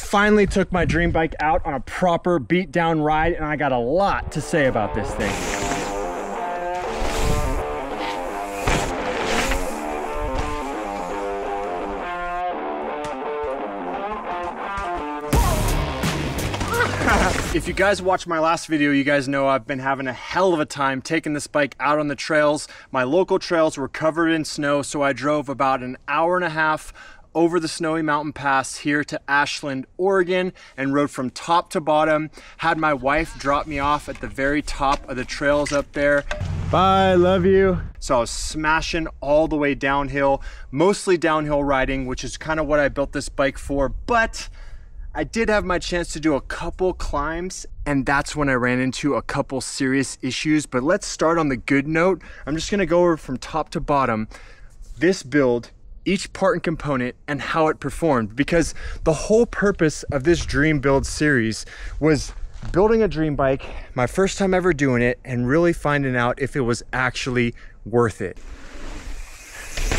finally took my dream bike out on a proper beat down ride, and I got a lot to say about this thing. If you guys watched my last video, you guys know I've been having a hell of a time taking this bike out on the trails. My local trails were covered in snow, so I drove about an hour and a half over the snowy mountain pass here to Ashland, Oregon, and rode from top to bottom. Had my wife drop me off at the very top of the trails up there. Bye, love you. So I was smashing all the way downhill, mostly downhill riding, which is kind of what I built this bike for, but I did have my chance to do a couple climbs, and that's when I ran into a couple serious issues. But let's start on the good note. I'm just gonna go over from top to bottom this build, each part and component, and how it performed, because the whole purpose of this dream build series was building a dream bike, my first time ever doing it, and really finding out if it was actually worth it.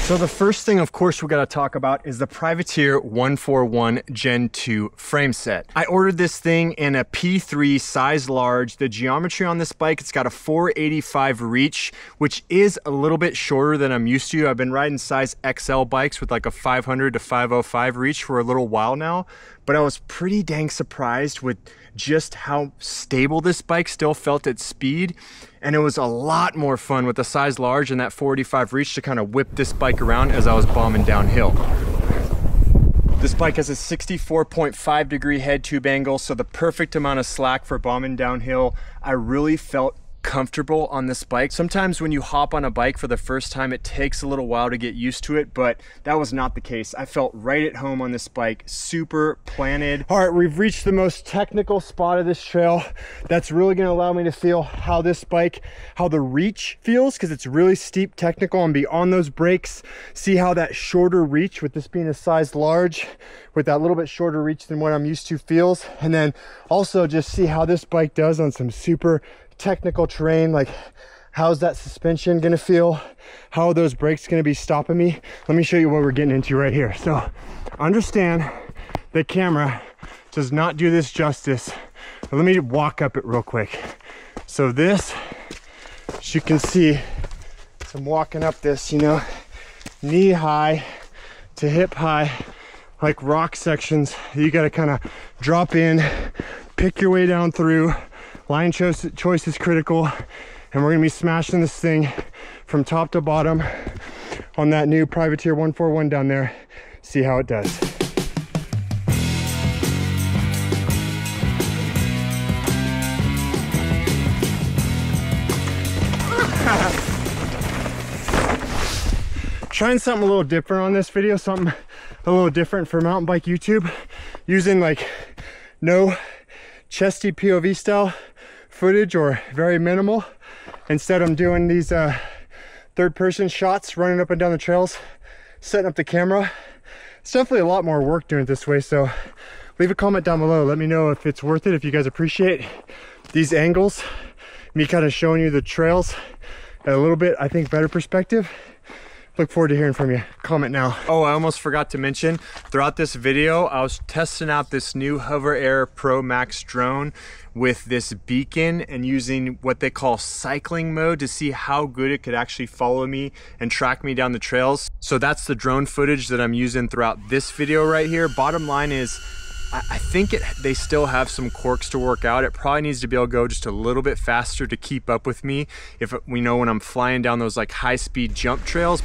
So the first thing, of course, we got to talk about is the Privateer 141 Gen 2 frame set. I ordered this thing in a P3 size large. The geometry on this bike, it's got a 485 reach, which is a little bit shorter than I'm used to. I've been riding size XL bikes with like a 500 to 505 reach for a little while now, but I was pretty dang surprised with just how stable this bike still felt at speed. And it was a lot more fun with the size large and that 485 reach to kind of whip this bike around as I was bombing downhill. This bike has a 64.5 degree head tube angle, so the perfect amount of slack for bombing downhill. I really felt comfortable on this bike. Sometimes when you hop on a bike for the first time, it takes a little while to get used to it, but that was not the case. I felt right at home on this bike, super planted. All right, we've reached the most technical spot of this trail. That's really gonna allow me to feel how this bike, how the reach feels, because it's really steep, technical, and be on those brakes. See how that shorter reach, with this being a size large, with that little bit shorter reach than what I'm used to, feels. And then also just see how this bike does on some super technical terrain. Like, how's that suspension gonna feel? How are those brakes gonna be stopping me? Let me show you what we're getting into right here. So understand the camera does not do this justice. Let me walk up it real quick. So this, as you can see, as I'm walking up this, you know, knee high to hip high, like rock sections, you gotta kind of drop in, pick your way down through. Line choice is critical, and we're gonna be smashing this thing from top to bottom on that new Privateer 141 down there. See how it does. Trying something a little different on this video, something a little different for mountain bike YouTube, using like no chesty POV style footage or very minimal. Instead, I'm doing these third-person shots, running up and down the trails, setting up the camera. It's definitely a lot more work doing it this way, so leave a comment down below. Let me know if it's worth it, if you guys appreciate these angles, me kind of showing you the trails at a little bit, I think, better perspective. Look forward to hearing from you. Comment now. Oh, I almost forgot to mention, throughout this video, I was testing out this new HoverAIR Pro Max drone with this beacon and using what they call cycling mode to see how good it could actually follow me and track me down the trails. So that's the drone footage that I'm using throughout this video right here. Bottom line is, I think they still have some quirks to work out. It probably needs to be able to go just a little bit faster to keep up with me if we know when I'm flying down those like high-speed jump trails.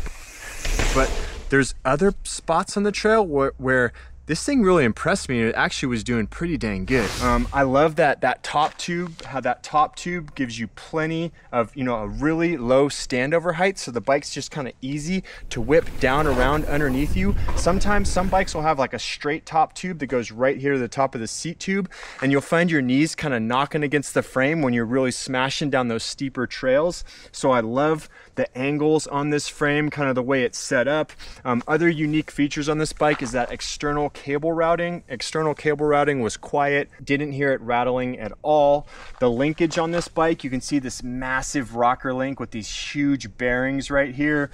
But there's other spots on the trail where this thing really impressed me. It actually was doing pretty dang good. I love that top tube, how that top tube gives you plenty of, you know, a really low standover height, so the bike's just kind of easy to whip down around underneath you. Sometimes some bikes will have like a straight top tube that goes right here to the top of the seat tube, and you'll find your knees kind of knocking against the frame when you're really smashing down those steeper trails. So I love the angles on this frame, kind of the way it's set up. Other unique features on this bike is that external cable routing. External cable routing was quiet, didn't hear it rattling at all. The linkage on this bike, you can see this massive rocker link with these huge bearings right here.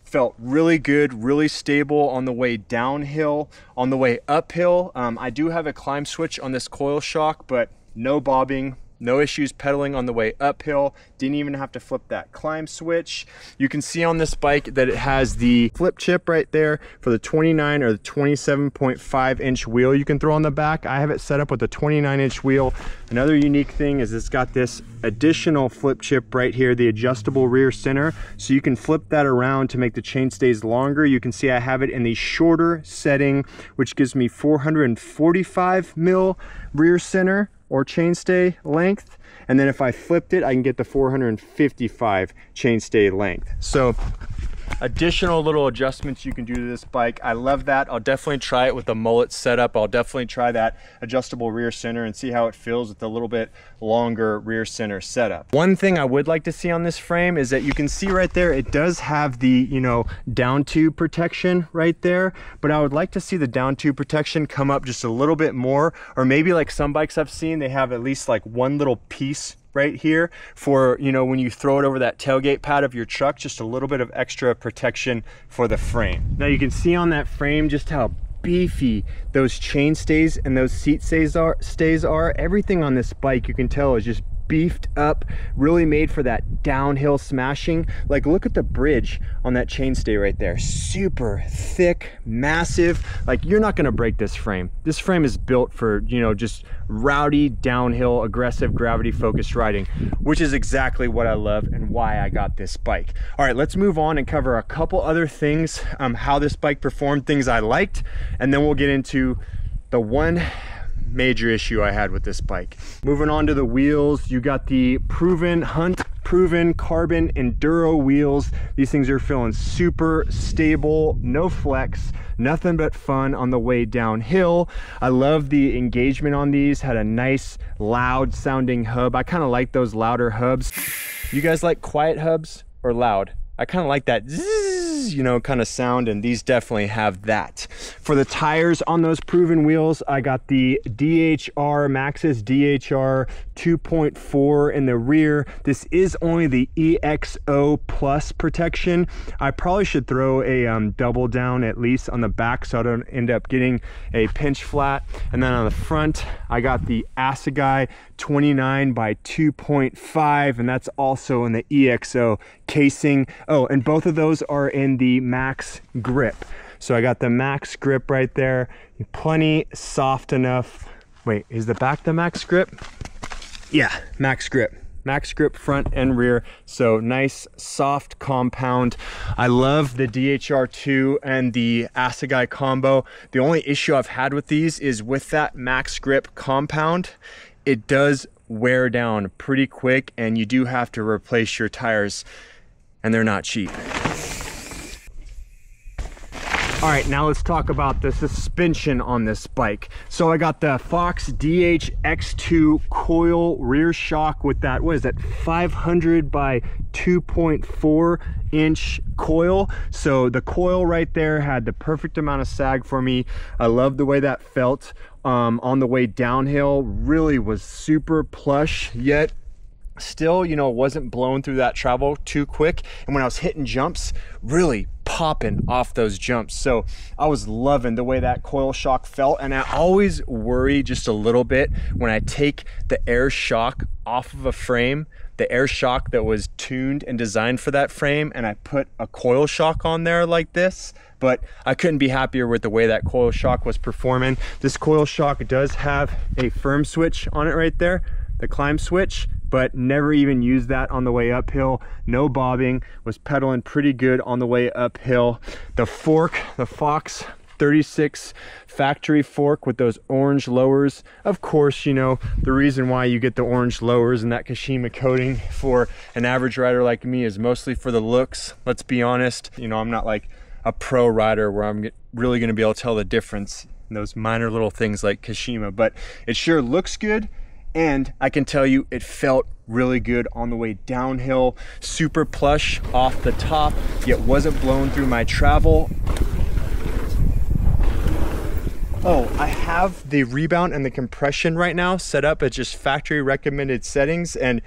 Felt really good, really stable on the way downhill. On the way uphill, I do have a climb switch on this coil shock, but no bobbing, no issues pedaling on the way uphill. Didn't even have to flip that climb switch. You can see on this bike that it has the flip chip right there for the 29 or the 27.5 inch wheel you can throw on the back. I have it set up with a 29 inch wheel. Another unique thing is it's got this additional flip chip right here, the adjustable rear center. So you can flip that around to make the chainstays longer. You can see I have it in the shorter setting, which gives me 445 mil rear center or chainstay length, and then if I flipped it I can get the 455 chainstay length. So additional little adjustments you can do to this bike. I love that. I'll definitely try it with the mullet setup. I'll definitely try that adjustable rear center and see how it feels with a little bit longer rear center setup. One thing I would like to see on this frame is that you can see right there, it does have the, you know, down tube protection right there, but I would like to see the down tube protection come up just a little bit more, or maybe like some bikes I've seen, they have at least like one little piece right here for, you know, when you throw it over that tailgate pad of your truck, just a little bit of extra protection for the frame. Now you can see on that frame just how beefy those chain stays and those seat stays are. Everything on this bike, you can tell, is just beefed up, really made for that downhill smashing. Like, look at the bridge on that chainstay right there. Super thick, massive. Like, you're not gonna break this frame. This frame is built for, you know, just rowdy, downhill, aggressive, gravity focused riding, which is exactly what I love and why I got this bike. All right, let's move on and cover a couple other things, how this bike performed, things I liked, and then we'll get into the one major issue I had with this bike. Moving on to the wheels, you got the proven carbon enduro wheels. These things are feeling super stable, no flex, nothing but fun on the way downhill. I love the engagement on these, had a nice loud sounding hub. I kind of like those louder hubs. You guys like quiet hubs or loud? I kind of like that zzz, you know, kind of sound, and these definitely have that. For the tires on those proven wheels, I got the Maxxis DHR 2.4 in the rear. This is only the EXO Plus protection. I probably should throw a double down at least on the back so I don't end up getting a pinch flat. And then on the front, I got the Assegai 29 by 2.5, and that's also in the EXO casing. Oh, and both of those are in the Max Grip. So I got the Max Grip right there, plenty soft enough. Wait, is the back the Max Grip? Yeah, Max Grip. Max Grip front and rear, so nice soft compound. I love the DHR2 and the Assegai combo. The only issue I've had with these is with that Max Grip compound, it does wear down pretty quick and you do have to replace your tires, and they're not cheap. All right, now let's talk about the suspension on this bike. So I got the Fox DHX2 coil rear shock with that, what is that, 500 by 2.4 inch coil. So the coil right there had the perfect amount of sag for me. I love the way that felt on the way downhill. Really was super plush, yet still, you know, wasn't blown through that travel too quick. And when I was hitting jumps, really popping off those jumps. So I was loving the way that coil shock felt. And I always worry just a little bit when I take the air shock off of a frame, the air shock that was tuned and designed for that frame, and I put a coil shock on there like this. But I couldn't be happier with the way that coil shock was performing. This coil shock does have a firm switch on it right there, the climb switch, but never even used that on the way uphill. No bobbing, was pedaling pretty good on the way uphill. The fork, the Fox 36 factory fork with those orange lowers. Of course, you know, the reason why you get the orange lowers and that Kashima coating for an average rider like me is mostly for the looks. Let's be honest, you know, I'm not like a pro rider where I'm really gonna be able to tell the difference in those minor little things like Kashima, but it sure looks good. And I can tell you it felt really good on the way downhill, super plush off the top, yet wasn't blown through my travel. Oh, I have the rebound and the compression right now set up at just factory recommended settings, and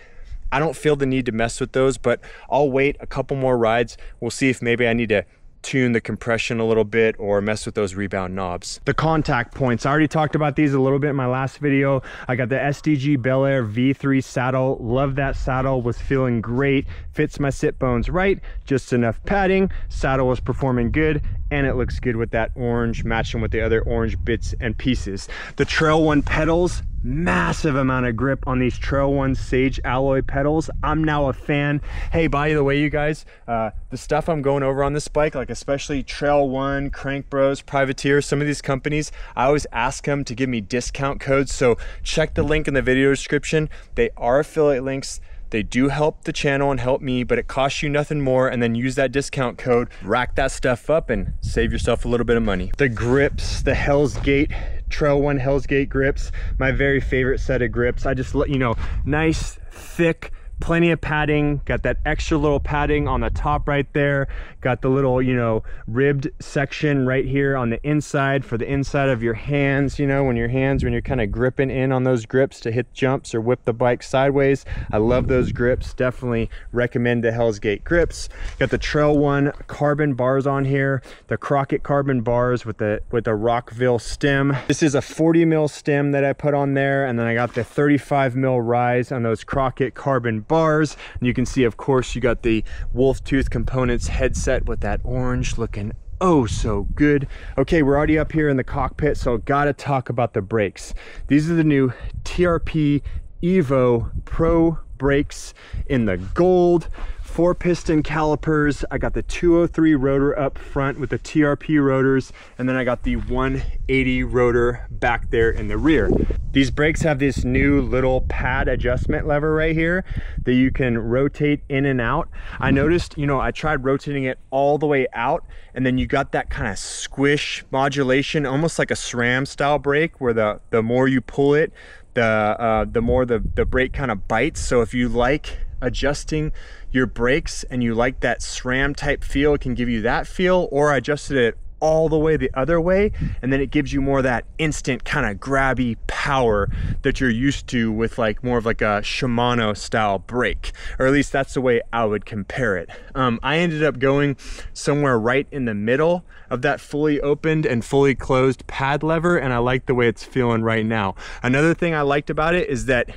I don't feel the need to mess with those, but I'll wait a couple more rides. We'll see if maybe I need to tune the compression a little bit or mess with those rebound knobs. The contact points, I already talked about these a little bit in my last video. I got the SDG Bel Air V3 saddle. Love that saddle, was feeling great, fits my sit bones right, just enough padding. Saddle was performing good, and it looks good with that orange, matching with the other orange bits and pieces. The Trail One pedals, massive amount of grip on these Trail One Sage alloy pedals. I'm now a fan. Hey, by the way, you guys, the stuff I'm going over on this bike, like especially Trail One, Crank Bros, Privateer, some of these companies, I always ask them to give me discount codes. So check the link in the video description. They are affiliate links. They do help the channel and help me, but it costs you nothing more. And then use that discount code, rack that stuff up and save yourself a little bit of money. The grips, the Hell's Gate, Trail One Hell's Gate grips, my very favorite set of grips. I just let you know, nice, thick, plenty of padding, got that extra little padding on the top right there, got the little, you know, ribbed section right here on the inside for the inside of your hands, you know, when you're kind of gripping in on those grips to hit jumps or whip the bike sideways. I love those grips, definitely recommend the Hell's Gate grips. Got the Trail One carbon bars on here, the Crockett carbon bars with the Rockville stem. This is a 40 mil stem that I put on there, and then I got the 35 mil rise on those Crockett carbon bars. And you can see, of course, you got the Wolf Tooth Components headset with that orange, looking oh so good. Okay, we're already up here in the cockpit, so gotta talk about the brakes. These are the new TRP EVO Pro Brakes in the gold. 4-piston calipers. I got the 203 rotor up front with the TRP rotors, and then I got the 180 rotor back there in the rear. These brakes have this new little pad adjustment lever right here that you can rotate in and out. I noticed, you know, I tried rotating it all the way out, and then you got that kind of squish modulation, almost like a SRAM style brake, where the more you pull it, the more the brake kind of bites. So if you like adjusting your brakes and you like that SRAM type feel, it can give you that feel. Or I adjusted it all the way the other way, and then it gives you more of that instant kind of grabby power that you're used to with like more of like a Shimano style brake, or at least that's the way I would compare it. I ended up going somewhere right in the middle of that fully opened and fully closed pad lever, and I like the way it's feeling right now. Another thing I liked about it is that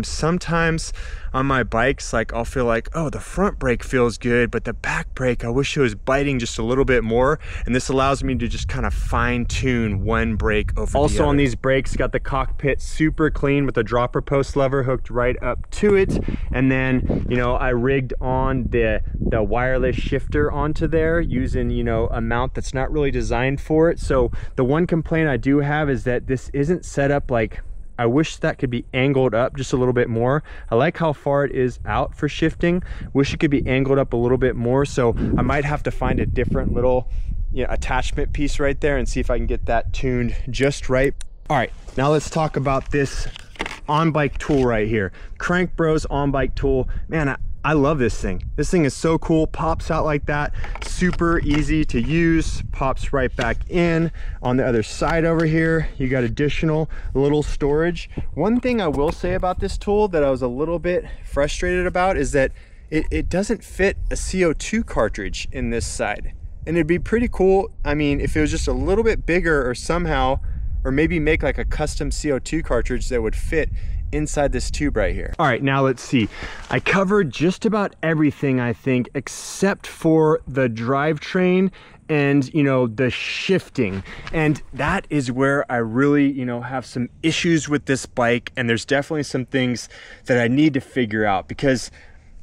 sometimes on my bikes, like I'll feel like, oh, the front brake feels good, but the back brake, I wish it was biting just a little bit more. And this allows me to just kind of fine tune one brake over the other. Also on these brakes, got the cockpit super clean with the dropper post lever hooked right up to it. And then, you know, I rigged on the wireless shifter onto there using, you know, a mount that's not really designed for it. So the one complaint I do have is that this isn't set up like, I wish that could be angled up just a little bit more. I like how far it is out for shifting. Wish it could be angled up a little bit more. So I might have to find a different little, you know, attachment piece right there and see if I can get that tuned just right. All right, now let's talk about this on-bike tool right here. Crank Bros on-bike tool. Man, I love this thing. This thing is so cool, pops out like that, super easy to use, pops right back in. On the other side over here, you got additional little storage. One thing I will say about this tool that I was a little bit frustrated about is that it doesn't fit a CO2 cartridge in this side. And it'd be pretty cool, I mean, if it was just a little bit bigger or somehow, or maybe make like a custom CO2 cartridge that would fit inside this tube right here. All right, now let's see. I covered just about everything, I think, except for the drivetrain and, you know, the shifting. And that is where I really, you know, have some issues with this bike. And there's definitely some things that I need to figure out, because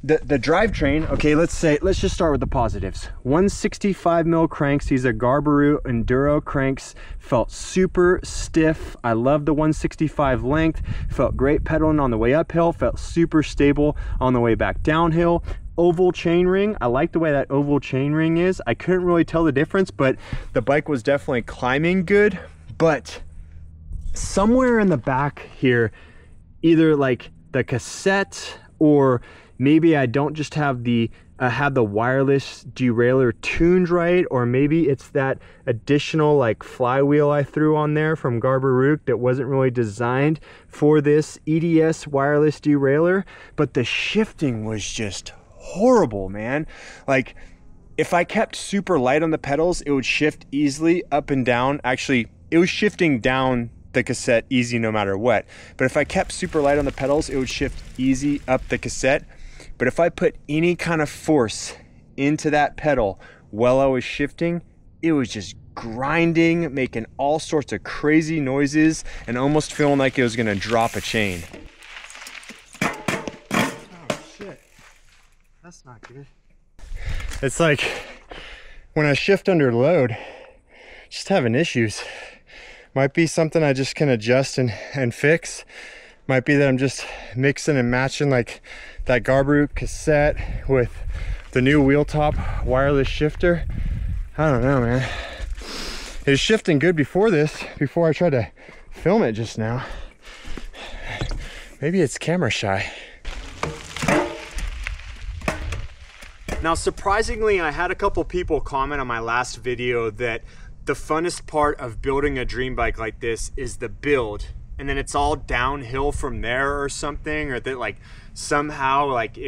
the drivetrain, okay, let's just start with the positives. 165 mil cranks, these are Garbaruk Enduro cranks, felt super stiff. I love the 165 length, felt great pedaling on the way uphill, felt super stable on the way back downhill. Oval chain ring, I like the way that oval chain ring is. I couldn't really tell the difference, but the bike was definitely climbing good. But somewhere in the back here, either like the cassette or, maybe I don't just have the wireless derailleur tuned right, or maybe it's that additional like flywheel I threw on there from Garbaruk that wasn't really designed for this EDS wireless derailleur. But the shifting was just horrible, man. Like, if I kept super light on the pedals, it would shift easily up and down. Actually, it was shifting down the cassette easy no matter what. But if I kept super light on the pedals, it would shift easy up the cassette. But if I put any kind of force into that pedal while I was shifting, it was just grinding, making all sorts of crazy noises, and almost feeling like it was gonna drop a chain. Oh shit, that's not good. It's like when I shift under load, just having issues. Might be something I just can adjust and fix. Might be that I'm just mixing and matching like that Garbaruk cassette with the new Wheeltop wireless shifter. I don't know, man. It was shifting good before this, before I tried to film it just now. Maybe it's camera shy. Now, surprisingly, I had a couple people comment on my last video that the funnest part of building a dream bike like this is the build, and then it's all downhill from there or something, or that like somehow like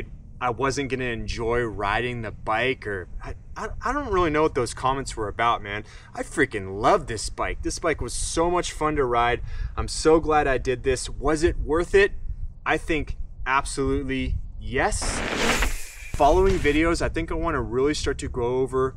I wasn't gonna enjoy riding the bike, or I don't really know what those comments were about, man. I freaking love this bike. This bike was so much fun to ride. I'm so glad I did this. Was it worth it? I think absolutely yes. Following videos, I think I want to really start to go over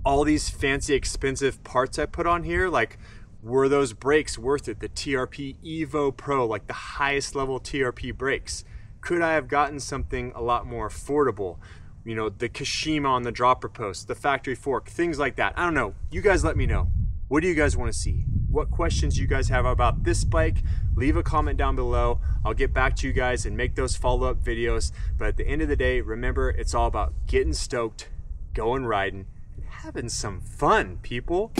all these fancy expensive parts I put on here. Like, were those brakes worth it? The TRP EVO Pro, like the highest level TRP brakes. Could I have gotten something a lot more affordable? You know, the Kashima on the dropper post, the factory fork, things like that. I don't know. You guys let me know. What do you guys want to see? What questions you guys have about this bike? Leave a comment down below. I'll get back to you guys and make those follow-up videos. But at the end of the day, remember, it's all about getting stoked, going riding, and having some fun, people.